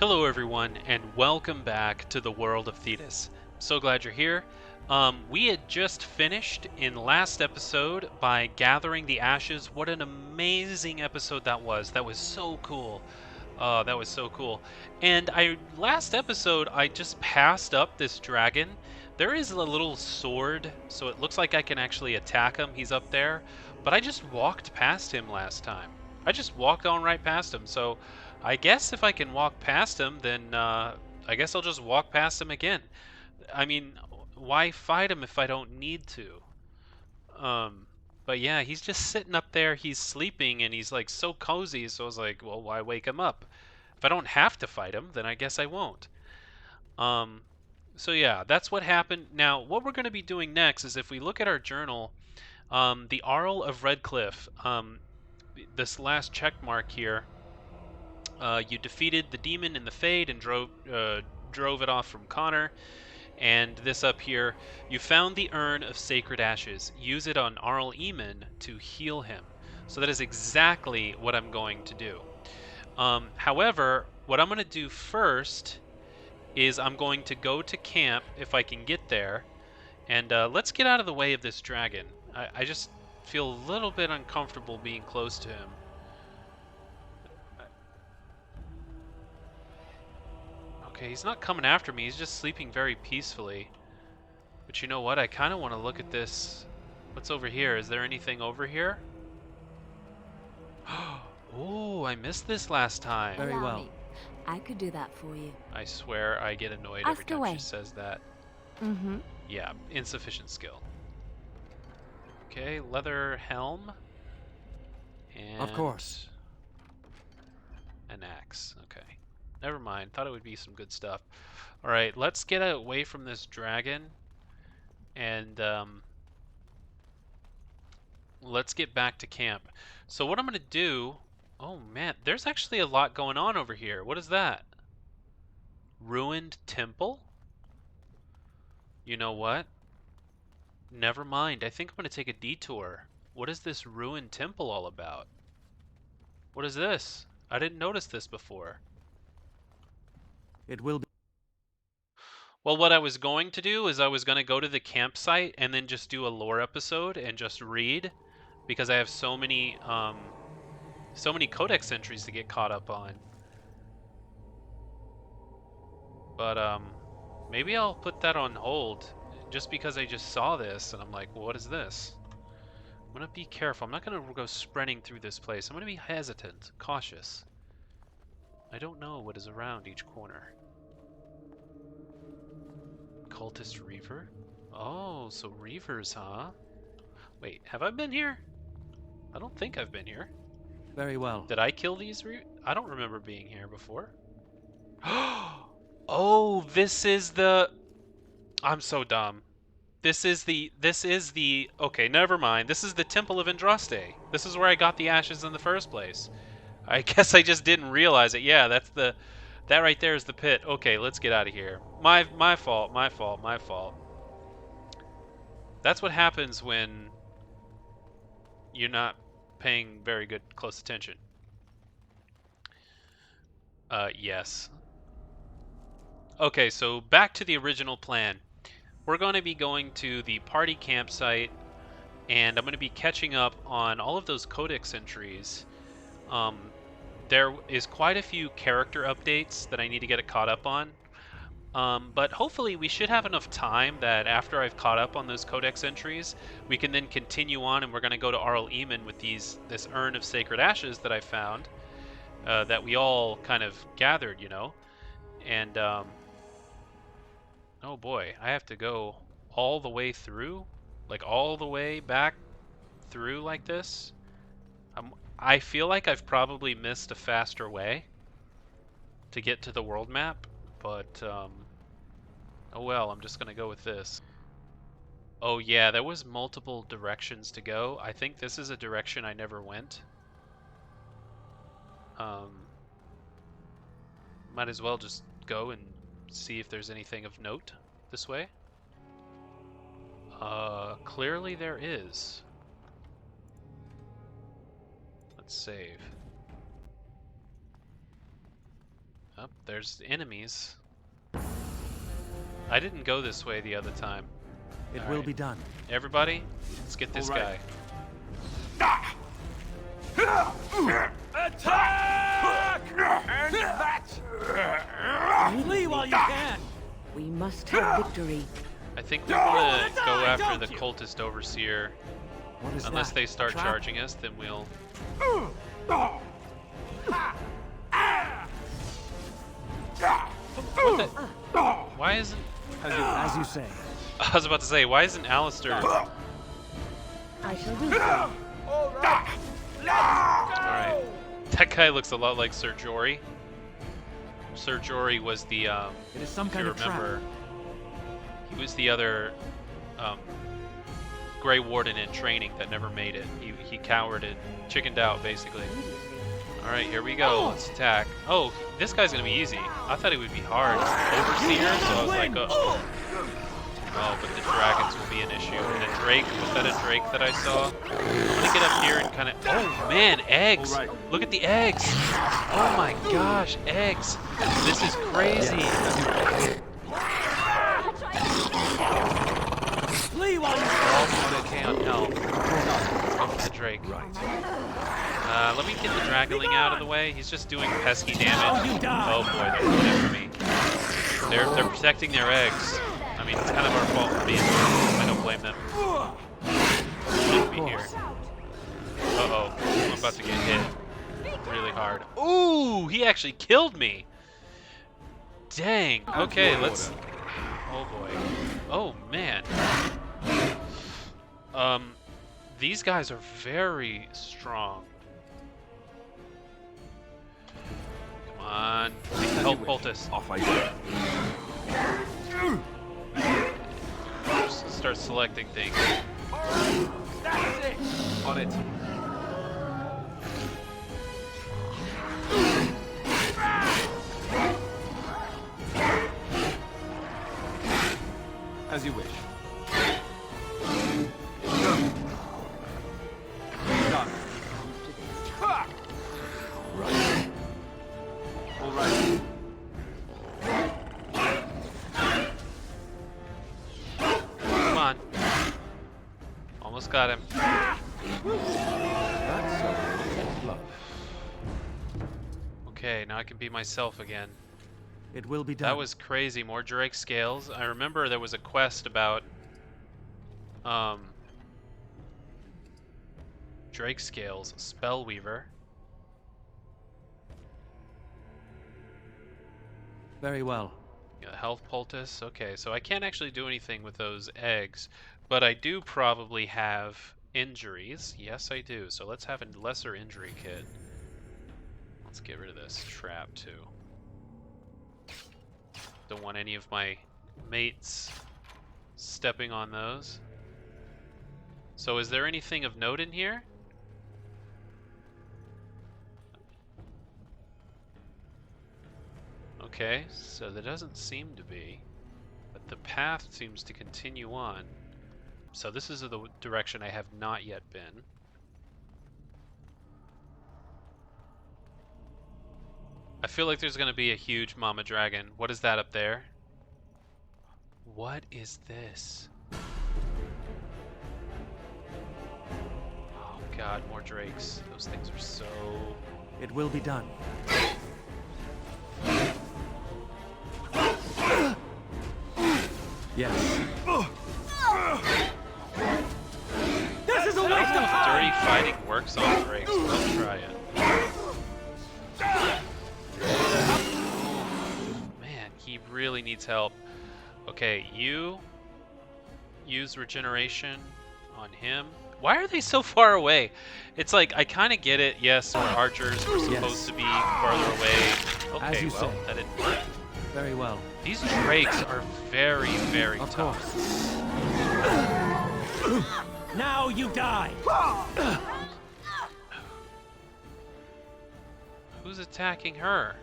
Hello everyone, and welcome back to the world of Thedas. So glad you're here. We had just finished in last episode by gathering the ashes. What an amazing episode that was. That was so cool. That was so cool. And last episode, I just passed up this dragon. There is a little sword, so it looks like I can actually attack him. He's up there. But I just walked past him last time. I just walked on right past him, so I guess if I can walk past him, then I guess I'll just walk past him again. I mean, why fight him if I don't need to? But yeah, he's just sitting up there, he's sleeping, and he's like so cozy, so I was like, well, why wake him up? If I don't have to fight him, then I guess I won't. Um, so yeah, that's what happened. Now, what we're going to be doing next is if we look at our journal, the Arl of Redcliffe, this last check mark here, you defeated the demon in the Fade and drove it off from Connor. And this up here, you found the urn of sacred ashes. Use it on Arl Eamon to heal him. So that is exactly what I'm going to do. However, what I'm going to do first is I'm going to go to camp if I can get there. And let's get out of the way of this dragon. I just feel a little bit uncomfortable being close to him. Okay, he's not coming after me. He's just sleeping very peacefully. But you know what? I kind of want to look at this. What's over here? Is there anything over here? Oh, I missed this last time. Very well. I could do that for you. I swear I get annoyed every time she says that. Mm-hmm. Yeah, insufficient skill. Okay, leather helm. And of course. An axe. Okay. Never mind. Thought it would be some good stuff. Alright, let's get away from this dragon. And let's get back to camp. So what I'm going to do... Oh man, there's actually a lot going on over here. What is that? Ruined temple? You know what? Never mind. I think I'm going to take a detour. What is this ruined temple all about? What is this? I didn't notice this before. It will be. Well, what I was going to do is I was going to go to the campsite and then just do a lore episode and just read, because I have so many codex entries to get caught up on. But maybe I'll put that on hold just because I just saw this and I'm like, well, what is this? I'm going to be careful. I'm not going to go sprinting through this place. I'm going to be hesitant, cautious. I don't know what is around each corner. Cultist Reaver? Oh, so Reavers, huh? Wait, have I been here? I don't think I've been here. Very well. Did I kill these I don't remember being here before. Oh, this is the... I'm so dumb. This is the... Okay, never mind. This is the Temple of Andraste. This is where I got the ashes in the first place. I guess I just didn't realize it. Yeah, that's the... That right there is the pit. Okay, let's get out of here. My fault, my fault, my fault. That's what happens when you're not paying very good close attention. Yes. Okay, so back to the original plan. We're going to be going to the party campsite, and I'm going to be catching up on all of those codex entries. There is quite a few character updates that I need to get caught up on. But hopefully we should have enough time that after I've caught up on those codex entries, we can then continue on, and we're going to go to Arl Eamon with this urn of sacred ashes that I found, that we all kind of gathered, you know. And oh boy, I have to go all the way through, like all the way back through like this. I feel like I've probably missed a faster way to get to the world map, but oh well, I'm just gonna go with this. Oh yeah, there was multiple directions to go. I think this is a direction I never went. Might as well just go and see if there's anything of note this way. Clearly there is. Let's save. Oh, there's enemies. I didn't go this way the other time. It All will right. be done. Everybody, let's get this guy. Attack! And that! Flee while you can! We must have victory. I think we're gonna go after the cultist overseer. What is Unless that? they start A trap? charging us, then we'll... What the... Why isn't... As you say. I was about to say, why isn't Alistair... I shall do so. Alright. That guy looks a lot like Sir Jory. Sir Jory was the, It is some if kind you of trap. remember, he was the other, Grey Warden in training that never made it. He cowered and chickened out, basically. Alright, here we go. Let's attack. Oh, this guy's gonna be easy. I thought it would be hard. Overseer, so I was like, oh, but the dragons will be an issue. And a drake, was that a drake that I saw? I'm gonna get up here and kind of, oh man, eggs! Look at the eggs! Oh my gosh, eggs! This is crazy! Flee while you Oh, okay, on help. Let's go for the drake. Let me get the dragling out of the way. He's just doing pesky damage. Oh boy, they're coming after me. They're protecting their eggs. I mean, it's kind of our fault for being here. I don't blame them. Shouldn't be here. Uh-oh, I'm about to get hit really hard. Ooh, he actually killed me. Dang. Okay, let's... Oh boy. Oh man. These guys are very strong. Come on. Take the help poultice. Off I go. Just start selecting things. That's it! On it. As you wish. Done. Right. All right. Come on. Almost got him. That's love. Okay, now I can be myself again. It will be done. That was crazy. More Drake scales. I remember there was a quest about Drake scales, Spellweaver. Very well. Yeah, health poultice. Okay, so I can't actually do anything with those eggs, but I do probably have injuries. Yes, I do. So let's have a lesser injury kit. Let's get rid of this trap too. Don't want any of my mates stepping on those. So is there anything of note in here? Okay, so there doesn't seem to be, but the path seems to continue on. So this is the direction I have not yet been. I feel like there's going to be a huge mama dragon. What is that up there? What is this? Oh god, more drakes. Those things are so... It will be done. Yes. This is a I don't waste know of if time! dirty fighting works on drakes, but I'll try it. Man, he really needs help. Okay, you use regeneration on him. Why are they so far away? It's like, I kind of get it. Yes, we're archers. We're supposed to be farther away. As Okay, you well, say. that didn't work. Very well. These drakes are very, very Of tough. course. Now you die. Who's attacking her?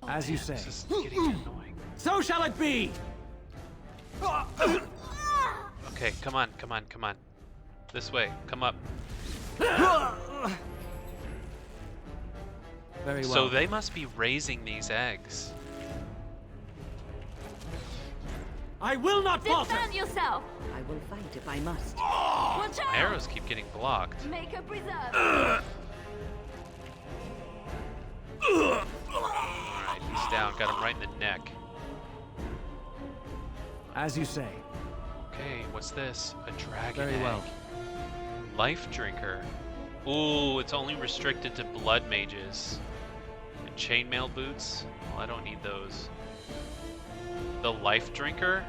As you Man, say. This is getting annoying. So shall it be. Okay, come on, come on, come on. This way, come up. Very well. So they must be raising these eggs. I will not falter! Defend yourself! I will fight if I must. Watch My out! arrows keep getting blocked. Make a preserve! Alright, he's down. Got him right in the neck. As you say. Okay, what's this? A dragon Very egg. well. Life drinker. Ooh, it's only restricted to blood mages. And chainmail boots? Well, I don't need those. The life drinker?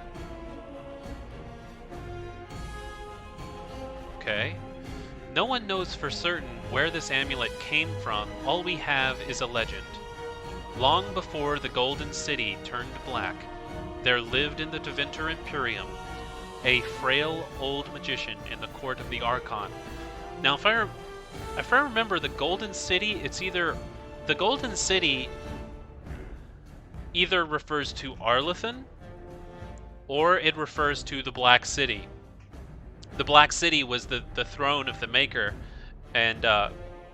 Okay. No one knows for certain where this amulet came from. All we have is a legend. Long before the Golden City turned black, there lived in the Tevinter Imperium a frail old magician in the court of the Archon. Now, if I remember, the Golden City, it's either... The Golden City either refers to Arlethan, or it refers to the Black City. The Black City was the throne of the Maker, and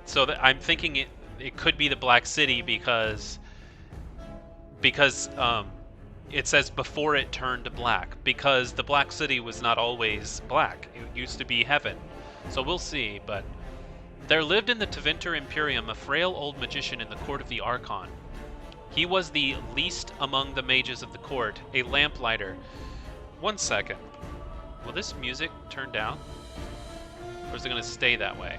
so I'm thinking it could be the Black City because it says before it turned black, because the Black City was not always black. It used to be heaven. So we'll see, but there lived in the Tevinter Imperium a frail old magician in the court of the Archon. He was the least among the mages of the court, a lamplighter. One second. Will this music turn down? Or is it going to stay that way?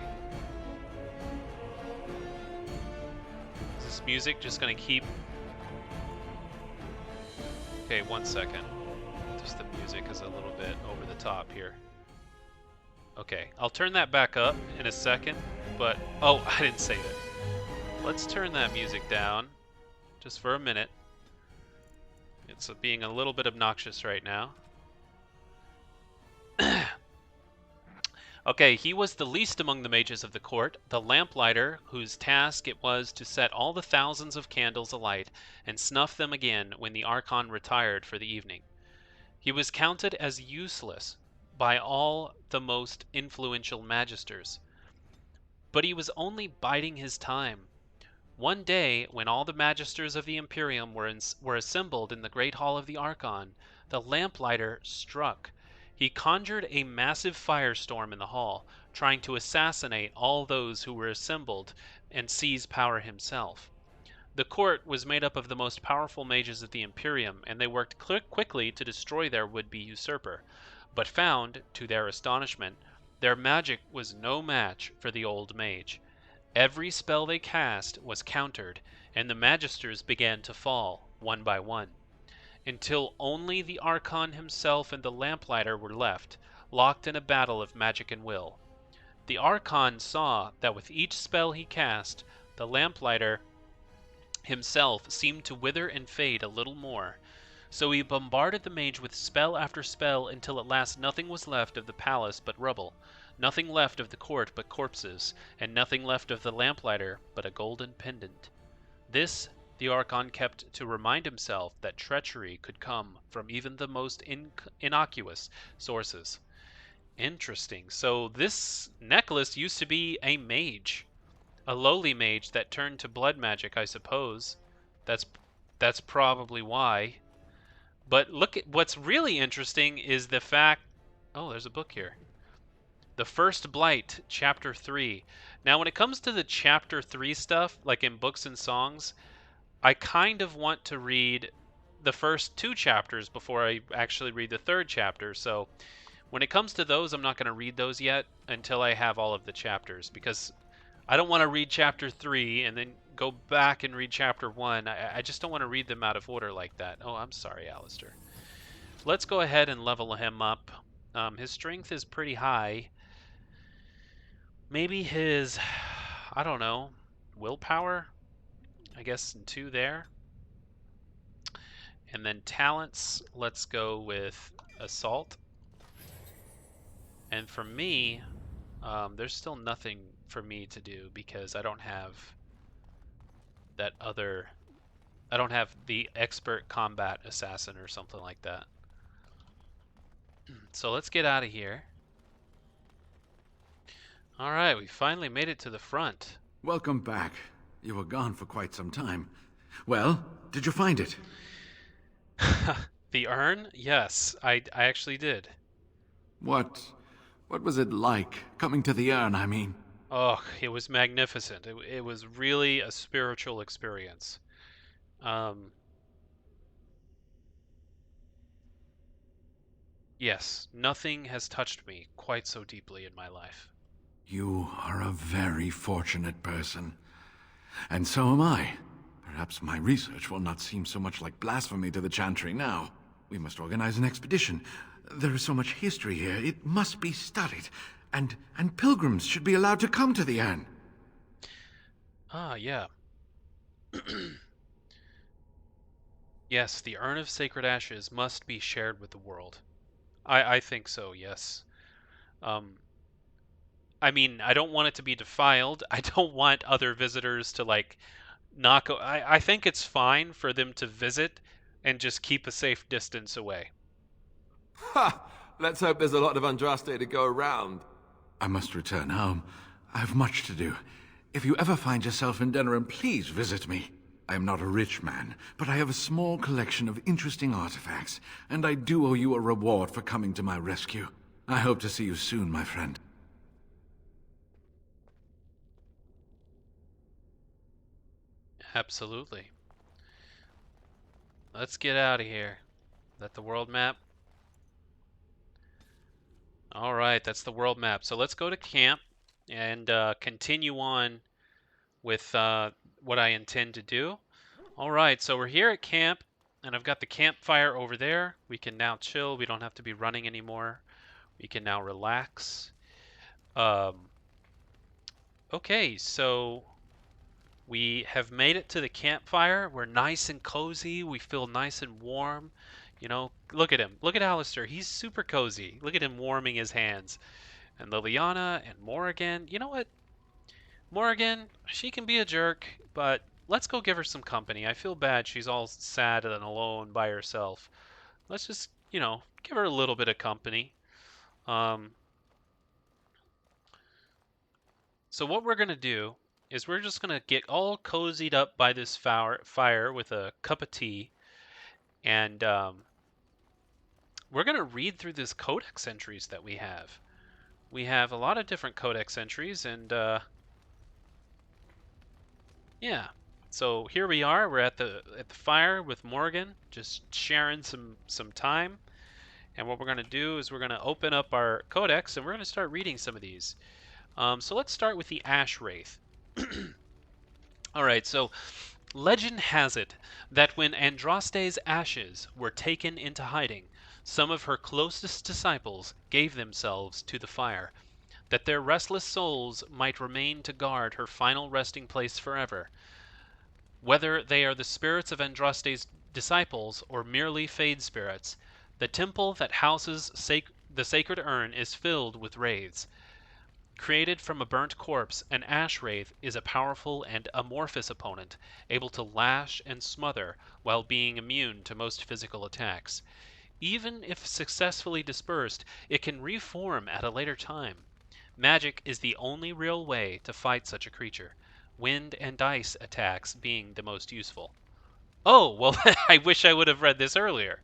Is this music just going to keep... Okay, one second. Just the music is a little bit over the top here. Okay, I'll turn that back up in a second, but... Oh, I didn't say that. Let's turn that music down, just for a minute. It's being a little bit obnoxious right now. Okay, he was the least among the mages of the court, the lamplighter whose task it was to set all the thousands of candles alight and snuff them again when the Archon retired for the evening. He was counted as useless by all the most influential magisters, but he was only biding his time. One day, when all the magisters of the Imperium were assembled in the great hall of the Archon, the lamplighter struck. He conjured a massive firestorm in the hall, trying to assassinate all those who were assembled and seize power himself. The court was made up of the most powerful mages of the Imperium, and they worked quickly to destroy their would-be usurper, but found, to their astonishment, their magic was no match for the old mage. Every spell they cast was countered, and the magisters began to fall, one by one, until only the Archon himself and the lamplighter were left, locked in a battle of magic and will. The Archon saw that with each spell he cast, the lamplighter himself seemed to wither and fade a little more. So he bombarded the mage with spell after spell until at last nothing was left of the palace but rubble, nothing left of the court but corpses, and nothing left of the lamplighter but a golden pendant. This the Archon kept to remind himself that treachery could come from even the most innocuous sources. Interesting. So this necklace used to be a mage. A lowly mage that turned to blood magic, I suppose. That's probably why. But look at what's really interesting is the fact... Oh, there's a book here. The First Blight, Chapter 3. Now, when it comes to the Chapter 3 stuff, like in books and songs, I kind of want to read the first 2 chapters before I actually read the 3rd chapter. So when it comes to those, I'm not going to read those yet until I have all of the chapters, because I don't want to read Chapter 3 and then go back and read Chapter 1. I just don't want to read them out of order like that. Oh, I'm sorry, Alistair. Let's go ahead and level him up. His strength is pretty high. Maybe his, I don't know, willpower? I guess 2 there. And then talents, let's go with Assault. And for me, there's still nothing for me to do because I don't have that other... I don't have the Expert Combat Assassin or something like that. So let's get out of here. Alright, we finally made it to the front. Welcome back. You were gone for quite some time. Well, did you find it? The urn? Yes, I actually did. What was it like, coming to the urn, I mean? Oh, it was magnificent. It was really a spiritual experience. Yes, nothing has touched me quite so deeply in my life. You are a very fortunate person. And so am I. Perhaps my research will not seem so much like blasphemy to the Chantry now. We must organize an expedition. There is so much history here, it must be studied. And pilgrims should be allowed to come to the urn. Ah, yeah. Yes, the Urn of Sacred Ashes must be shared with the world. I think so, yes. I mean, I don't want it to be defiled. I don't want other visitors to, like, I think it's fine for them to visit and just keep a safe distance away. Ha! Let's hope there's a lot of Andraste to go around. I must return home. I have much to do. If you ever find yourself in Denerim, please visit me. I am not a rich man, but I have a small collection of interesting artifacts, and I do owe you a reward for coming to my rescue. I hope to see you soon, my friend. Absolutely. Let's get out of here. Is that the world map? Alright, that's the world map. So let's go to camp and continue on with what I intend to do. Alright, so we're here at camp, and I've got the campfire over there. We can now chill. We don't have to be running anymore. We can now relax. Okay, so we have made it to the campfire. We're nice and cozy. We feel nice and warm. You know, look at him. Look at Alistair. He's super cozy. Look at him warming his hands. And Leliana and Morrigan. You know what? Morrigan, she can be a jerk, but let's go give her some company. I feel bad she's all sad and alone by herself. Let's just, you know, give her a little bit of company. So what we're going to do is we're just going to get all cozied up by this fire with a cup of tea. And we're going to read through this codex entries that we have. We have a lot of different codex entries, and yeah. So here we are. We're at the fire with Morgan, just sharing some time. And what we're going to do is we're going to open up our codex, and we're going to start reading some of these. So let's start with the Ash Wraith. Alright, so legend has it that when Andraste's ashes were taken into hiding, some of her closest disciples gave themselves to the fire, that their restless souls might remain to guard her final resting place forever. Whether they are the spirits of Andraste's disciples or merely Fade spirits, the temple that houses the sacred urn is filled with wraiths. Created from a burnt corpse, an ash wraith is a powerful and amorphous opponent, able to lash and smother while being immune to most physical attacks. Even if successfully dispersed, it can reform at a later time. Magic is the only real way to fight such a creature, wind and ice attacks being the most useful. Oh, well, I wish I would have read this earlier.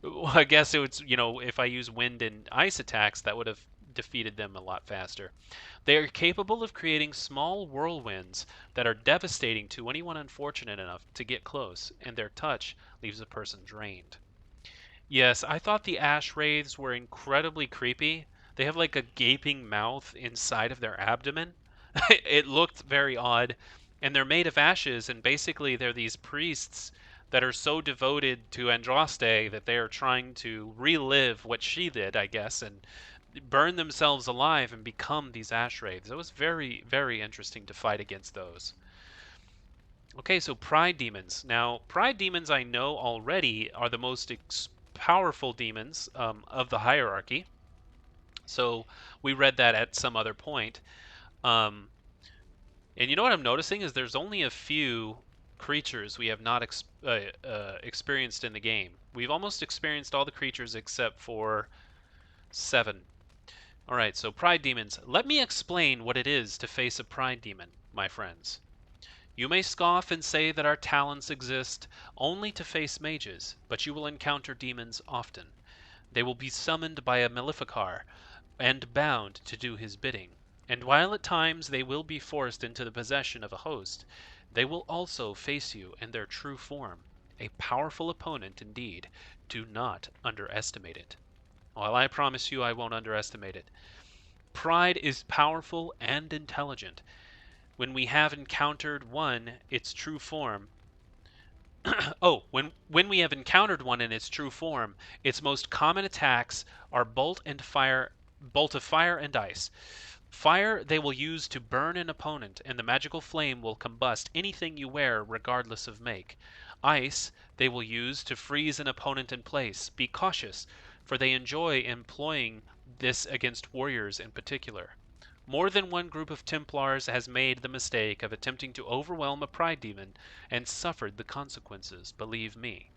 Well, I guess it would, you know, if I use wind and ice attacks, that would have defeated them a lot faster. They are capable of creating small whirlwinds that are devastating to anyone unfortunate enough to get close, and their touch leaves a person drained. Yes, I thought the ash wraiths were incredibly creepy. They have like a gaping mouth inside of their abdomen. It looked very odd, and they're made of ashes, and basically they're these priests that are so devoted to Andraste that they are trying to relive what she did, I guess, and burn themselves alive and become these ash wraiths. It was very, very interesting to fight against those. Okay, so pride demons. Now, pride demons I know already are the most powerful demons of the hierarchy. So we read that at some other point. And you know what I'm noticing is there's only a few creatures we have not experienced in the game. We've almost experienced all the creatures except for 7. Alright, so pride demons. Let me explain what it is to face a pride demon, my friends. You may scoff and say that our talents exist only to face mages, but you will encounter demons often. They will be summoned by a maleficar and bound to do his bidding. And while at times they will be forced into the possession of a host, they will also face you in their true form. A powerful opponent indeed. Do not underestimate it. Well, I promise you I won't underestimate it. Pride is powerful and intelligent. When we have encountered one, its true form. when we have encountered one in its true form, its most common attacks are bolt of fire and ice. Fire they will use to burn an opponent, and the magical flame will combust anything you wear regardless of make. Ice they will use to freeze an opponent in place. Be cautious, for they enjoy employing this against warriors in particular. More than one group of Templars has made the mistake of attempting to overwhelm a pride demon and suffered the consequences, believe me.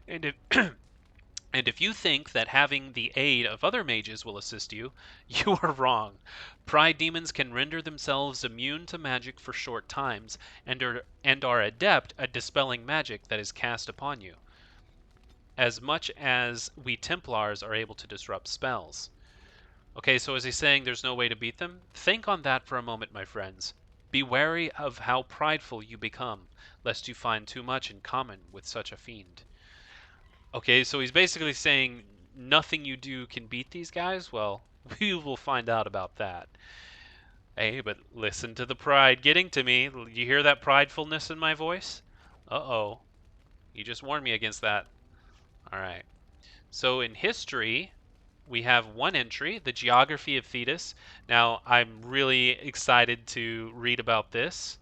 And if, and if you think that having the aid of other mages will assist you, you are wrong. Pride demons can render themselves immune to magic for short times and are adept at dispelling magic that is cast upon you, as much as we Templars are able to disrupt spells. Okay, so is he saying there's no way to beat them? Think on that for a moment, my friends. Be wary of how prideful you become, lest you find too much in common with such a fiend. Okay, so he's basically saying nothing you do can beat these guys? Well, we will find out about that. Hey, but listen to the pride getting to me. You hear that pridefulness in my voice? Uh-oh. You just warned me against that. Alright. So in history, we have one entry, the geography of Thedas. Now, I'm really excited to read about this.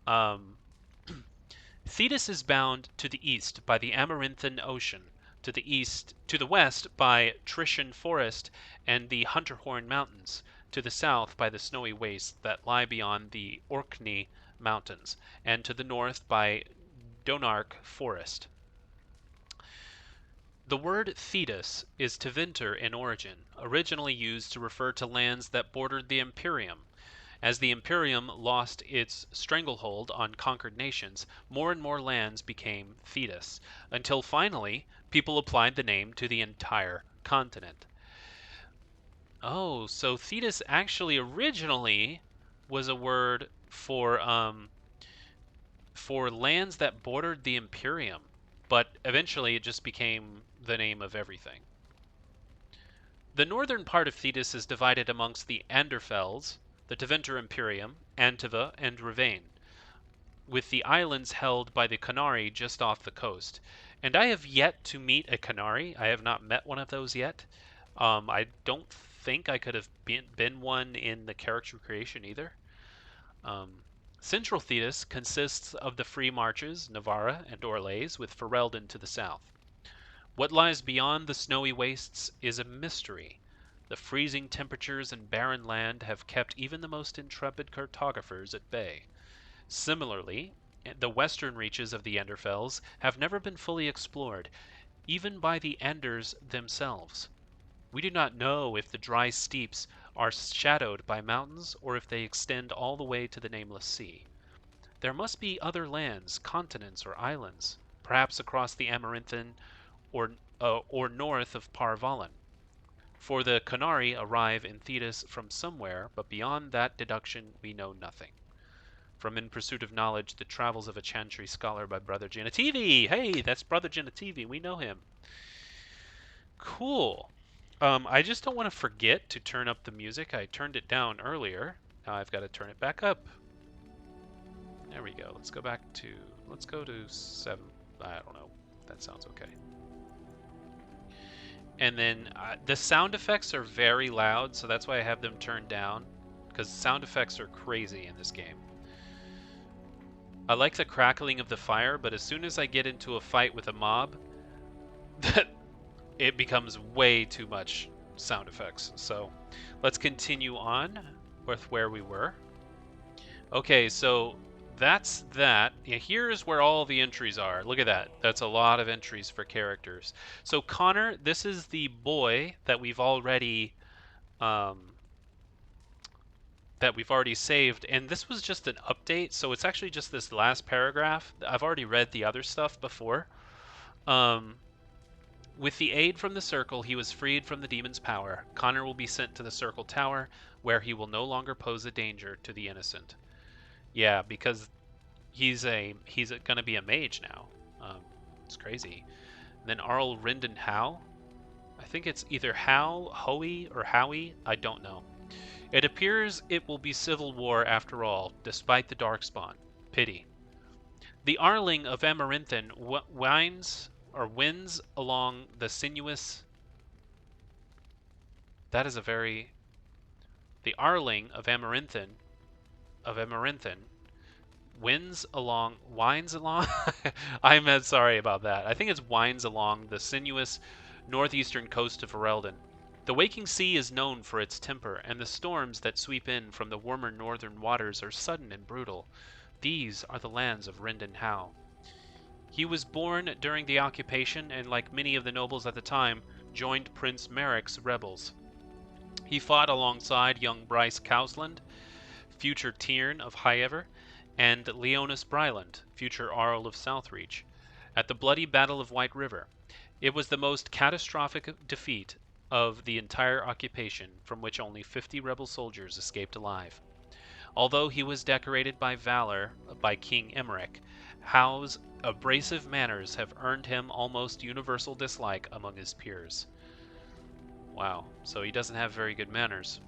Thedas is bound to the east by the Amaranthan Ocean, to the west by Trishan Forest and the Hunterhorn Mountains, to the south by the snowy wastes that lie beyond the Orkney Mountains, and to the north by Donark Forest. The word Thedas is Tevinter in origin, originally used to refer to lands that bordered the Imperium. As the Imperium lost its stranglehold on conquered nations, more and more lands became Thedas, until finally people applied the name to the entire continent. Oh, so Thedas actually originally was a word for lands that bordered the Imperium, but eventually it just became the name of everything. The northern part of Thedas is divided amongst the Anderfels, the Tevinter Imperium, Antiva, and Ravain, with the islands held by the Qunari just off the coast. And I have yet to meet a Qunari. I have not met one of those yet. I don't think I could have been one in the character creation either. Central Thedas consists of the Free Marches, Navarra, and Orlais, with Ferelden to the south. What lies beyond the snowy wastes is a mystery. The freezing temperatures and barren land have kept even the most intrepid cartographers at bay. Similarly, the western reaches of the Anderfels have never been fully explored, even by the Anders themselves. We do not know if the dry steeps are shadowed by mountains or if they extend all the way to the nameless sea. There must be other lands, continents, or islands, perhaps across the Amaranthan or north of Parvalan. For the Qunari arrive in Thedas from somewhere, but beyond that deduction we know nothing. From In Pursuit of Knowledge, The Travels of a Chantry Scholar by Brother Genitivi. Hey, that's Brother Genitivi. We know him. Cool. I just don't want to forget to turn up the music. I turned it down earlier. Now I've got to turn it back up. There we go. Let's go to 7. I don't know. That sounds okay. And then the sound effects are very loud, so that's why I have them turned down, because sound effects are crazy in this game. I like the crackling of the fire, but as soon as I get into a fight with a mob, it becomes way too much sound effects. So let's continue on with where we were. Okay, so that's that. Yeah, here's where all the entries are. Look at that. That's a lot of entries for characters. So Connor, this is the boy that we've already that we've already saved, and this was just an update, so it's actually just this last paragraph. I've already read the other stuff before. With the aid from the Circle, he was freed from the demon's power. Connor will be sent to the Circle Tower, where he will no longer pose a danger to the innocent. Yeah, because he's gonna be a mage now. It's crazy. And then Arl Rendon Howe. I think it's either Howe, or Howie. I don't know. It appears it will be civil war after all, despite the darkspawn. Pity. The Arling of Amaranthin wins along the sinuous. That is a very. The Arling of Amaranthin winds along. I'm sorry about that. I think it's winds along the sinuous northeastern coast of Ferelden. The waking sea is known for its temper, and the storms that sweep in from the warmer northern waters are sudden and brutal. These are the lands of Rendon Howe. He was born during the occupation, and like many of the nobles at the time, joined Prince Merrick's rebels. He fought alongside young Bryce Cousland, future Tiern of Highever, and Leonis Bryland, future Arl of Southreach, at the bloody Battle of White River. It was the most catastrophic defeat of the entire occupation, from which only 50 rebel soldiers escaped alive. Although he was decorated by valor by King Emmerich, Howe's abrasive manners have earned him almost universal dislike among his peers. Wow, so he doesn't have very good manners.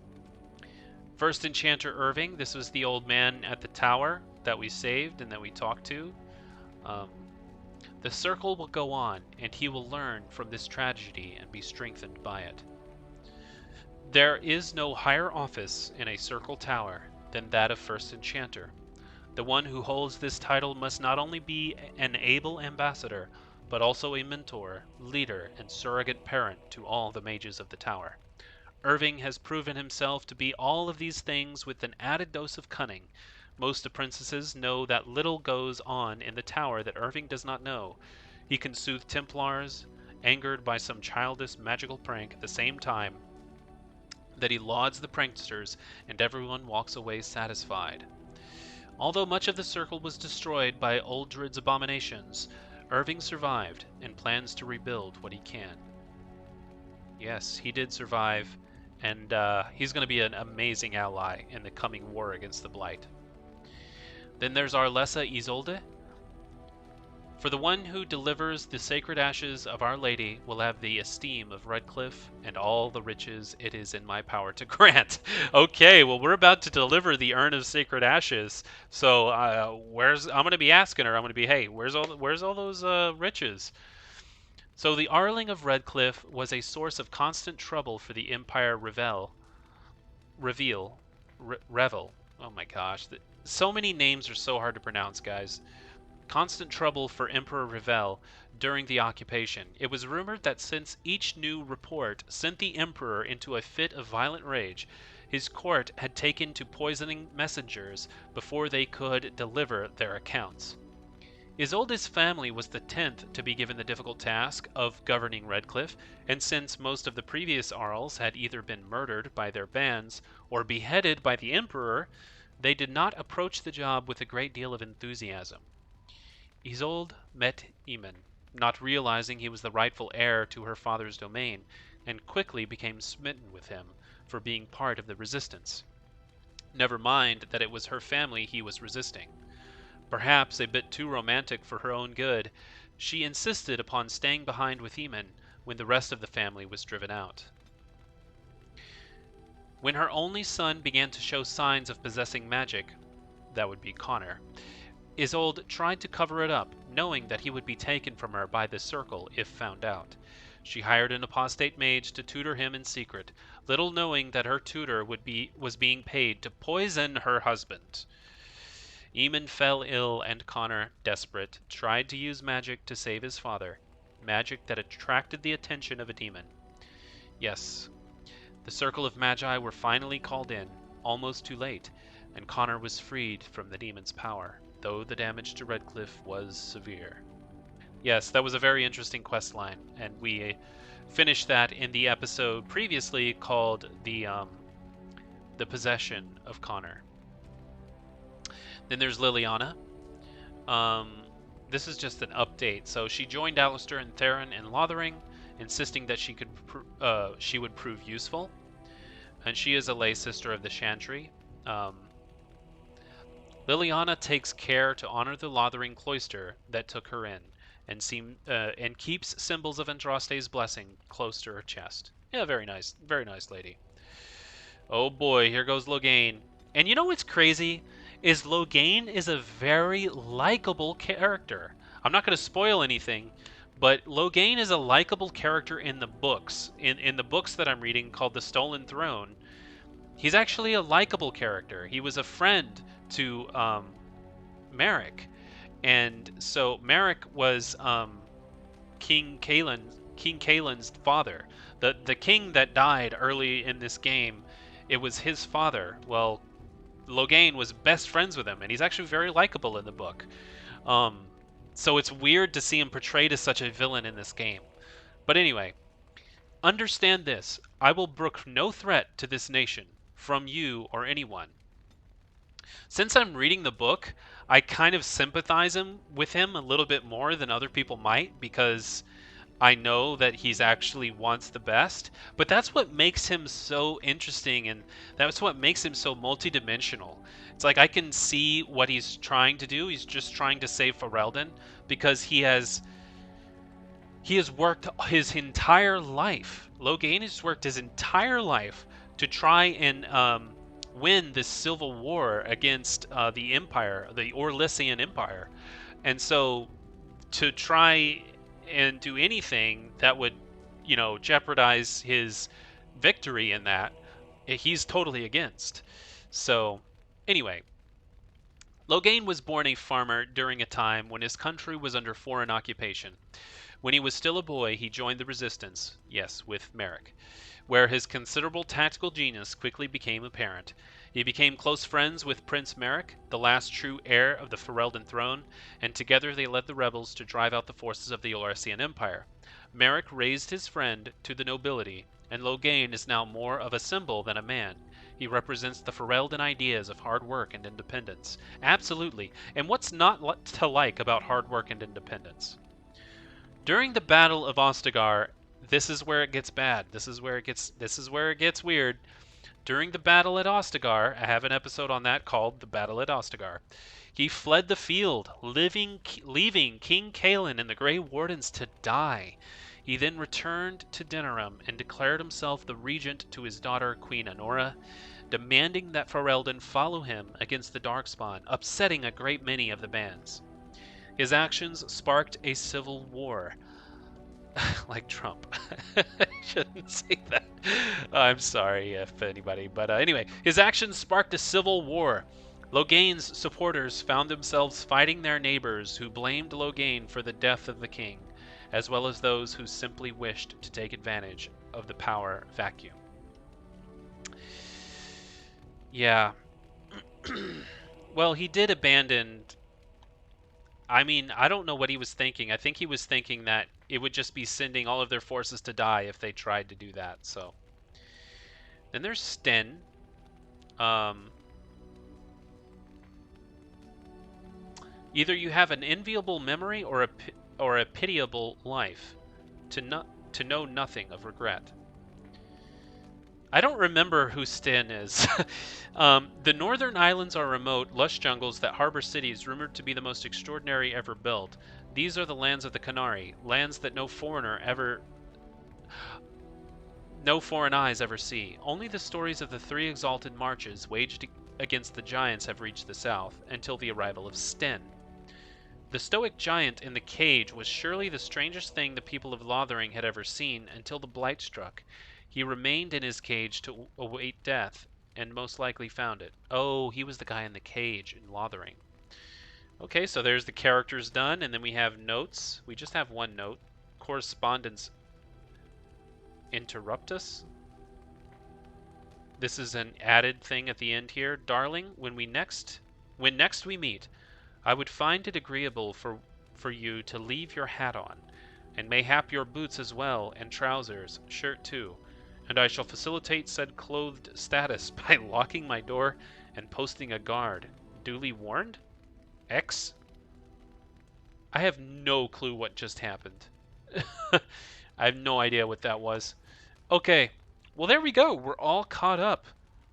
First Enchanter Irving, this was the old man at the tower that we saved and that we talked to. The circle will go on, and he will learn from this tragedy and be strengthened by it. There is no higher office in a circle tower than that of First Enchanter. The one who holds this title must not only be an able ambassador, but also a mentor, leader, and surrogate parent to all the mages of the tower. Irving has proven himself to be all of these things with an added dose of cunning. Most apprentices know that little goes on in the tower that Irving does not know. He can soothe Templars, angered by some childish magical prank, at the same time that he lauds the pranksters, and everyone walks away satisfied. Although much of the circle was destroyed by Uldred's abominations, Irving survived and plans to rebuild what he can. Yes, he did survive, and he's going to be an amazing ally in the coming war against the Blight. Then there's Arlessa Isolde. For the one who delivers the sacred ashes of Our Lady will have the esteem of Redcliffe and all the riches it is in my power to grant. Okay, well, we're about to deliver the urn of sacred ashes, so I'm going to be asking her. I'm going to be, hey, where's all those riches? So the Arling of Redcliffe was a source of constant trouble for the Empire Revel. Oh my gosh, so many names are so hard to pronounce, guys. Constant trouble for Emperor Revel during the occupation. It was rumored that since each new report sent the Emperor into a fit of violent rage, his court had taken to poisoning messengers before they could deliver their accounts. Isolde's family was the 10th to be given the difficult task of governing Redcliffe, and since most of the previous Arls had either been murdered by their bands or beheaded by the Emperor, they did not approach the job with a great deal of enthusiasm. Isolde met Eamon, not realizing he was the rightful heir to her father's domain, and quickly became smitten with him for being part of the resistance. Never mind that it was her family he was resisting. Perhaps a bit too romantic for her own good, she insisted upon staying behind with Eamon when the rest of the family was driven out. When her only son began to show signs of possessing magic, that would be Connor, Isolde tried to cover it up, knowing that he would be taken from her by the Circle if found out. She hired an apostate mage to tutor him in secret, little knowing that her tutor was being paid to poison her husband. Eamon fell ill, and Connor, desperate, tried to use magic to save his father, magic that attracted the attention of a demon. Yes, the Circle of Magi were finally called in, almost too late, and Connor was freed from the demon's power, though the damage to Redcliffe was severe. Yes, that was a very interesting quest line, and we finished that in the episode previously called the the possession of Connor. Then there's Leliana. This is just an update. So she joined Alistair and Theron in Lothering, insisting that she would prove useful. And she is a lay sister of the Chantry. Leliana takes care to honor the Lothering cloister that took her in, and keeps symbols of Andraste's blessing close to her chest. Yeah, very nice lady. Oh boy, here goes Loghain. And you know what's crazy? Is Loghain is a very likable character. I'm not going to spoil anything, but Loghain is a likable character in the books. In the books that I'm reading called The Stolen Throne, he's actually a likable character. He was a friend to Merrick. And so Merrick was King Kaelin's father. The king that died early in this game, it was his father. Well, Loghain was best friends with him, and he's actually very likable in the book. So it's weird to see him portrayed as such a villain in this game. But anyway, understand this. I will brook no threat to this nation from you or anyone. Since I'm reading the book, I kind of sympathize with him a little bit more than other people might, because I know that he's actually wants the best. But that's what makes him so interesting, and that's what makes him so multidimensional. It's like I can see what he's trying to do. He's just trying to save Ferelden because he has worked his entire life. Loghain has worked his entire life to try and win this civil war against the Empire, the Orlessian Empire. And so to try and do anything that would, jeopardize his victory in that, he's totally against. So, anyway, Loghain was born a farmer during a time when his country was under foreign occupation. When he was still a boy, he joined the Resistance, yes, with Merrick, where his considerable tactical genius quickly became apparent. He became close friends with Prince Merrick, the last true heir of the Ferelden throne, and together they led the rebels to drive out the forces of the Orlessian Empire. Merrick raised his friend to the nobility, and Loghain is now more of a symbol than a man. He represents the Ferelden ideas of hard work and independence. Absolutely. And what's not to like about hard work and independence? During the Battle of Ostagar, this is where it gets bad. This is where it gets weird. During the battle at Ostagar, I have an episode on that called The Battle at Ostagar. He fled the field, leaving King Kaelin and the Grey Wardens to die. He then returned to Denerim and declared himself the regent to his daughter Queen Anora, demanding that Ferelden follow him against the Darkspawn, upsetting a great many of the bands. His actions sparked a civil war. Like Trump. I shouldn't say that. I'm sorry if anybody. But anyway, his actions sparked a civil war. Loghain's supporters found themselves fighting their neighbors who blamed Loghain for the death of the king, as well as those who simply wished to take advantage of the power vacuum. Yeah. Well, he did abandon... I mean, I don't know what he was thinking. I think he was thinking that it would just be sending all of their forces to die if they tried to do that. So then there's Sten. Either you have an enviable memory or a pitiable life, to know nothing of regret. I don't remember who Sten is. The northern islands are remote, lush jungles that harbor cities rumored to be the most extraordinary ever built. These are the lands of the Canari, lands that no foreign eyes ever see. Only the stories of the three exalted marches waged against the giants have reached the south, until the arrival of Sten. The stoic giant in the cage was surely the strangest thing the people of Lothering had ever seen until the blight struck. He remained in his cage to await death, and most likely found it. Oh, he was the guy in the cage in Lothering. Okay, so there's the characters done, and then we have notes. We just have one note. Correspondence. Interruptus. This is an added thing at the end here. Darling, when next we meet, I would find it agreeable for you to leave your hat on, and mayhap your boots as well, and trousers, shirt too, and I shall facilitate said clothed status by locking my door and posting a guard. Duly warned? X? I have no clue what just happened. I have no idea what that was. Okay, well there we go. We're all caught up.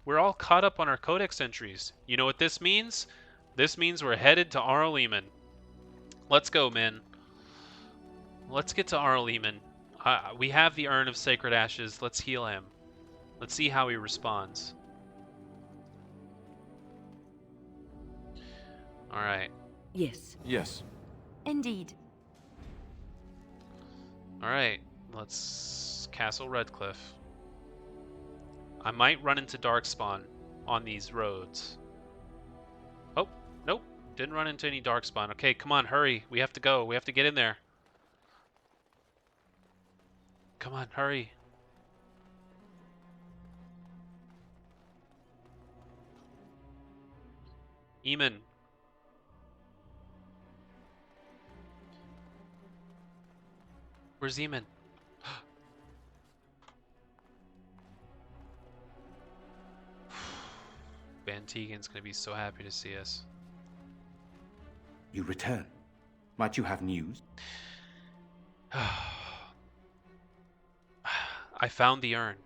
We're all caught up on our codex entries. You know what this means? This means we're headed to Arl Eamon. Let's go, man. Let's get to Arl Eamon. We have the Urn of Sacred Ashes. Let's heal him. Let's see how he responds. Alright. Yes. Yes. Indeed. Alright. Let's Castle Redcliffe. I might run into darkspawn on these roads. Oh, nope. Didn't run into any darkspawn. Okay, come on, hurry. We have to go. We have to get in there. Come on, hurry. Eamon. Where's Eamon? Van Tegan's gonna be so happy to see us. You return. Might you have news? I found the urn.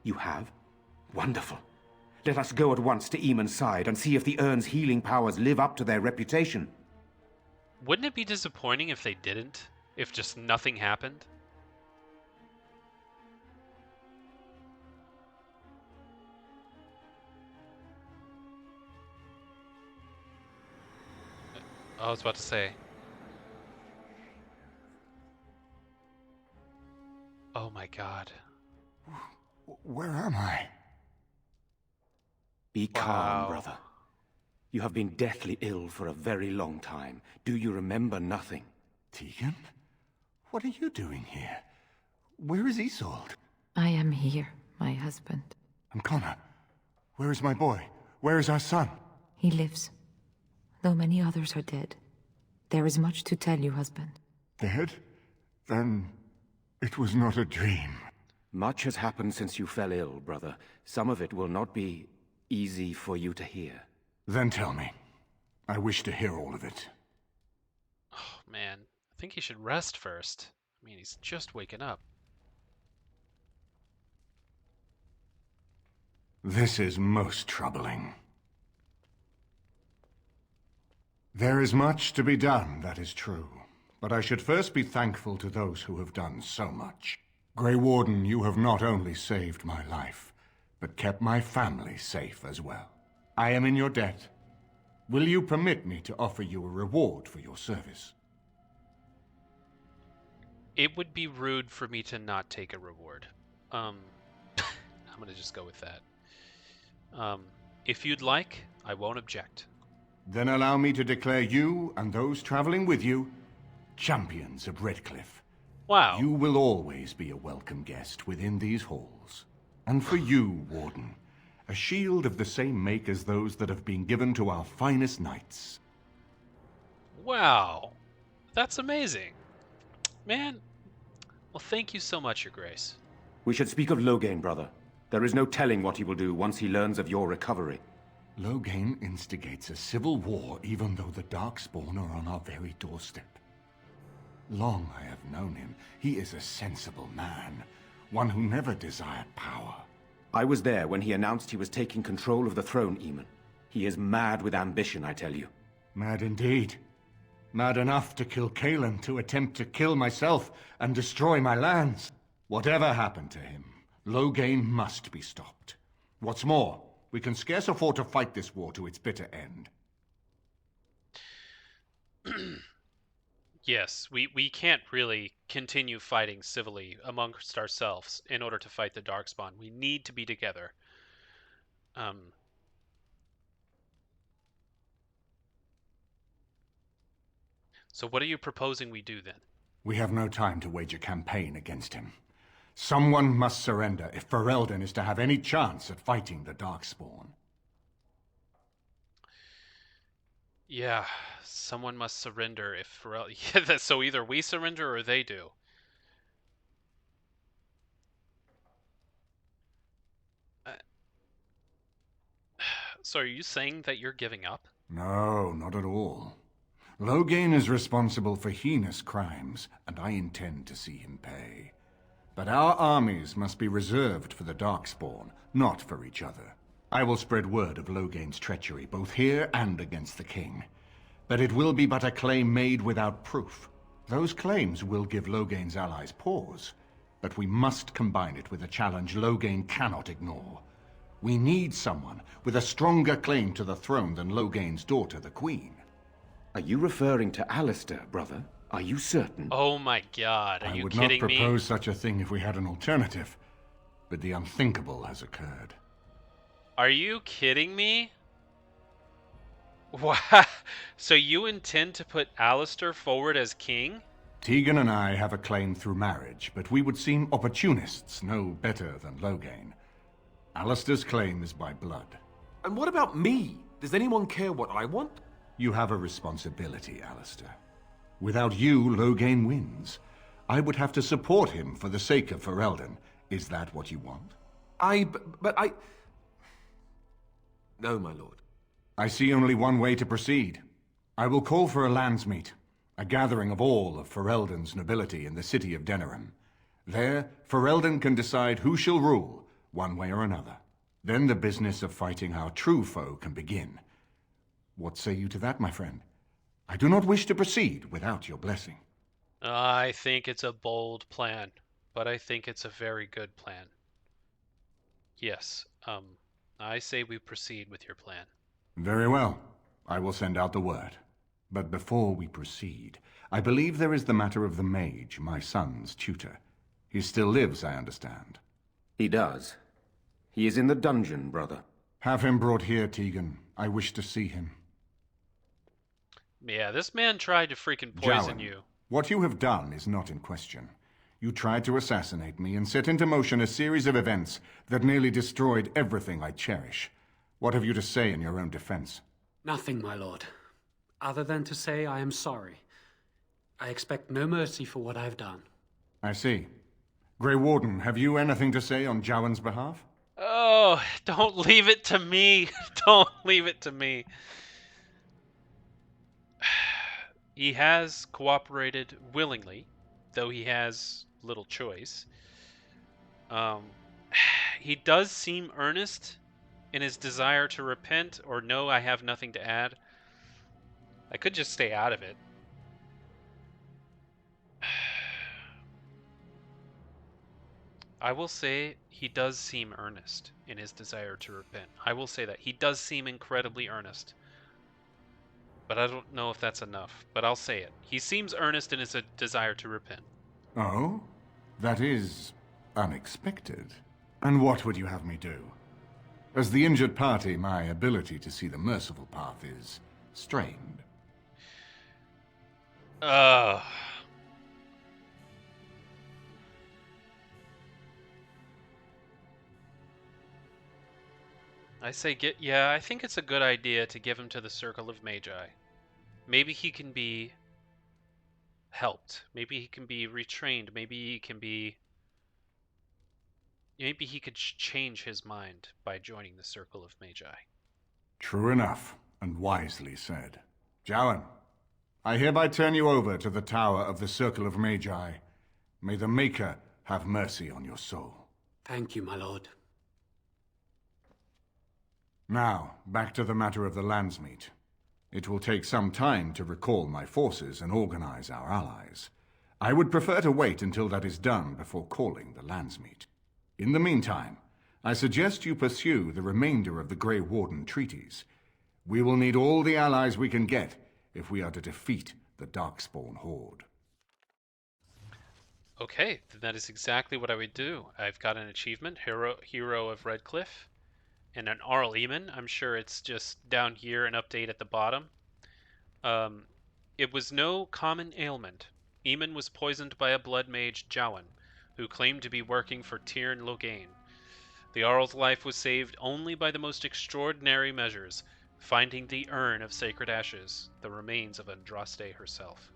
You have? Wonderful. Let us go at once to Eamon's side and see if the urn's healing powers live up to their reputation. Wouldn't it be disappointing if they didn't? If just nothing happened? I was about to say. Oh my god. Where am I? Be Wow. calm, brother. You have been deathly ill for a very long time. Do you remember nothing? Tegan? What are you doing here? Where is Isolde? I am here, my husband. And Connor? Where is my boy? Where is our son? He lives, though many others are dead. There is much to tell you, husband. Dead? Then it was not a dream. Much has happened since you fell ill, brother. Some of it will not be easy for you to hear. Then tell me. I wish to hear all of it. Oh man, I think he should rest first. I mean, he's just waking up. This is most troubling. There is much to be done, that is true. But I should first be thankful to those who have done so much. Grey Warden, you have not only saved my life, but kept my family safe as well. I am in your debt. Will you permit me to offer you a reward for your service? It would be rude for me to not take a reward. I'm gonna just go with that. If you'd like, I won't object. Then allow me to declare you and those traveling with you champions of Redcliffe. Wow. You will always be a welcome guest within these halls. And for you, Warden, a shield of the same make as those that have been given to our finest knights. Wow. That's amazing. Man. Well, thank you so much, Your Grace. We should speak of Loghain, brother. There is no telling what he will do once he learns of your recovery. Loghain instigates a civil war even though the darkspawn are on our very doorstep. Long I have known him. He is a sensible man, one who never desired power. I was there when he announced he was taking control of the throne, Eamon. He is mad with ambition, I tell you. Mad indeed. Mad enough to kill Kaelan, to attempt to kill myself and destroy my lands. Whatever happened to him, Loghain must be stopped. What's more, we can scarce afford to fight this war to its bitter end. Yes, we can't really continue fighting civilly amongst ourselves in order to fight the Darkspawn. We need to be together. So what are you proposing we do then? We have no time to wage a campaign against him. Someone must surrender if Ferelden is to have any chance at fighting the Darkspawn. Yeah, someone must surrender if yeah, so either we surrender or they do. So are you saying that you're giving up? No, not at all. Loghain is responsible for heinous crimes, and I intend to see him pay. But our armies must be reserved for the darkspawn, not for each other. I will spread word of Loghain's treachery, both here and against the king. But it will be but a claim made without proof. Those claims will give Loghain's allies pause, but we must combine it with a challenge Loghain cannot ignore. We need someone with a stronger claim to the throne than Loghain's daughter, the Queen. Are you referring to Alistair, brother? Are you certain? Oh my god, are you I would kidding not me? propose such a thing if we had an alternative, but the unthinkable has occurred. Are you kidding me? Wow. So you intend to put Alistair forward as king? Tegan and I have a claim through marriage, but we would seem opportunists no better than Loghain. Alistair's claim is by blood. And what about me? Does anyone care what I want? You have a responsibility, Alistair. Without you, Loghain wins. I would have to support him for the sake of Ferelden. Is that what you want? But I... No, my lord. I see only one way to proceed. I will call for a landsmeet, a gathering of all of Ferelden's nobility in the city of Denerim. There, Ferelden can decide who shall rule, one way or another. Then the business of fighting our true foe can begin. What say you to that, my friend? I do not wish to proceed without your blessing. I think it's a bold plan, but I think it's a very good plan. Yes, I say we proceed with your plan. Very well. I will send out the word. But before we proceed, I believe there is the matter of the mage, my son's tutor. He still lives, I understand. He does. He is in the dungeon, brother. Have him brought here, Tegan. I wish to see him. Yeah, this man tried to freaking poison Jowan, you. what you have done is not in question. You tried to assassinate me and set into motion a series of events that nearly destroyed everything I cherish. What have you to say in your own defense? Nothing, my lord. Other than to say I am sorry. I expect no mercy for what I've done. I see. Grey Warden, have you anything to say on Jowan's behalf? Oh, don't leave it to me. Don't leave it to me. He has cooperated willingly, though he has little choice. He does seem earnest in his desire to repent, or no, I have nothing to add. I could just stay out of it. I will say he does seem earnest in his desire to repent. I will say that. He does seem incredibly earnest. But I don't know if that's enough. But I'll say it. He seems earnest in his desire to repent. Oh? That is unexpected. And what would you have me do? As the injured party, my ability to see the merciful path is strained. I say yeah, I think it's a good idea to give him to the Circle of Magi. Maybe he can be helped. Maybe he can be retrained. Maybe he could change his mind by joining the Circle of Magi. True enough, and wisely said. Jowan, I hereby turn you over to the Tower of the Circle of Magi. May the Maker have mercy on your soul. Thank you, my lord. Now, back to the matter of the landsmeet. It will take some time to recall my forces and organize our allies. I would prefer to wait until that is done before calling the landsmeet. In the meantime, I suggest you pursue the remainder of the Grey Warden treaties. We will need all the allies we can get if we are to defeat the Darkspawn Horde. Okay, then that is exactly what I would do. I've got an achievement, Hero of Redcliffe, and an Arl Eamon. I'm sure it's just down here, an update at the bottom. It was no common ailment. Eamon was poisoned by a blood mage, Jowan, who claimed to be working for Tyrn Loghain. The Arl's life was saved only by the most extraordinary measures, finding the urn of sacred ashes, the remains of Andraste herself.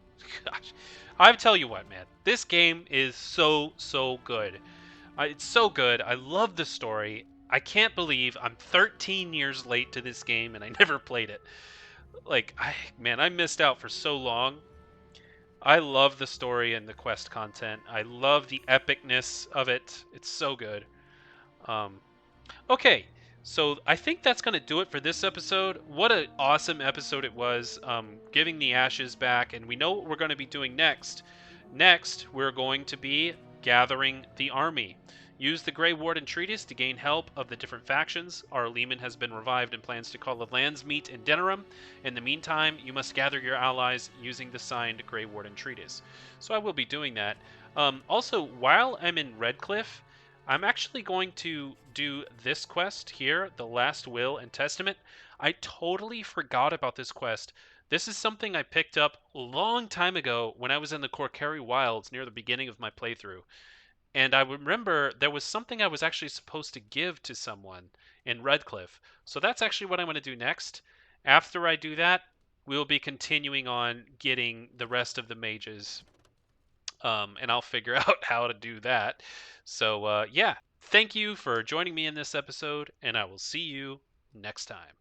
Gosh, I tell you what, man, this game is so good. It's so good. I love the story. I can't believe I'm 13 years late to this game and I never played it. Like, I missed out for so long. I love the story and the quest content. I love the epicness of it. It's so good. Okay, so I think that's going to do it for this episode. What an awesome episode it was, giving the ashes back, and we know what we're going to be doing next. Next, we're going to be gathering the army. Use the Grey Warden Treatise to gain help of the different factions. Arl Eamon has been revived and plans to call the lands meet in Denerim. In the meantime, you must gather your allies using the signed Grey Warden Treatise. So I will be doing that. Also, while I'm in Redcliffe, I'm actually going to do this quest here, the Last Will and Testament. I totally forgot about this quest. This is something I picked up a long time ago when I was in the Korcari Wilds near the beginning of my playthrough. And I remember there was something I was actually supposed to give to someone in Redcliffe. So that's actually what I'm going to do next. After I do that, we'll be continuing on getting the rest of the mages. And I'll figure out how to do that. So, yeah, thank you for joining me in this episode, and I will see you next time.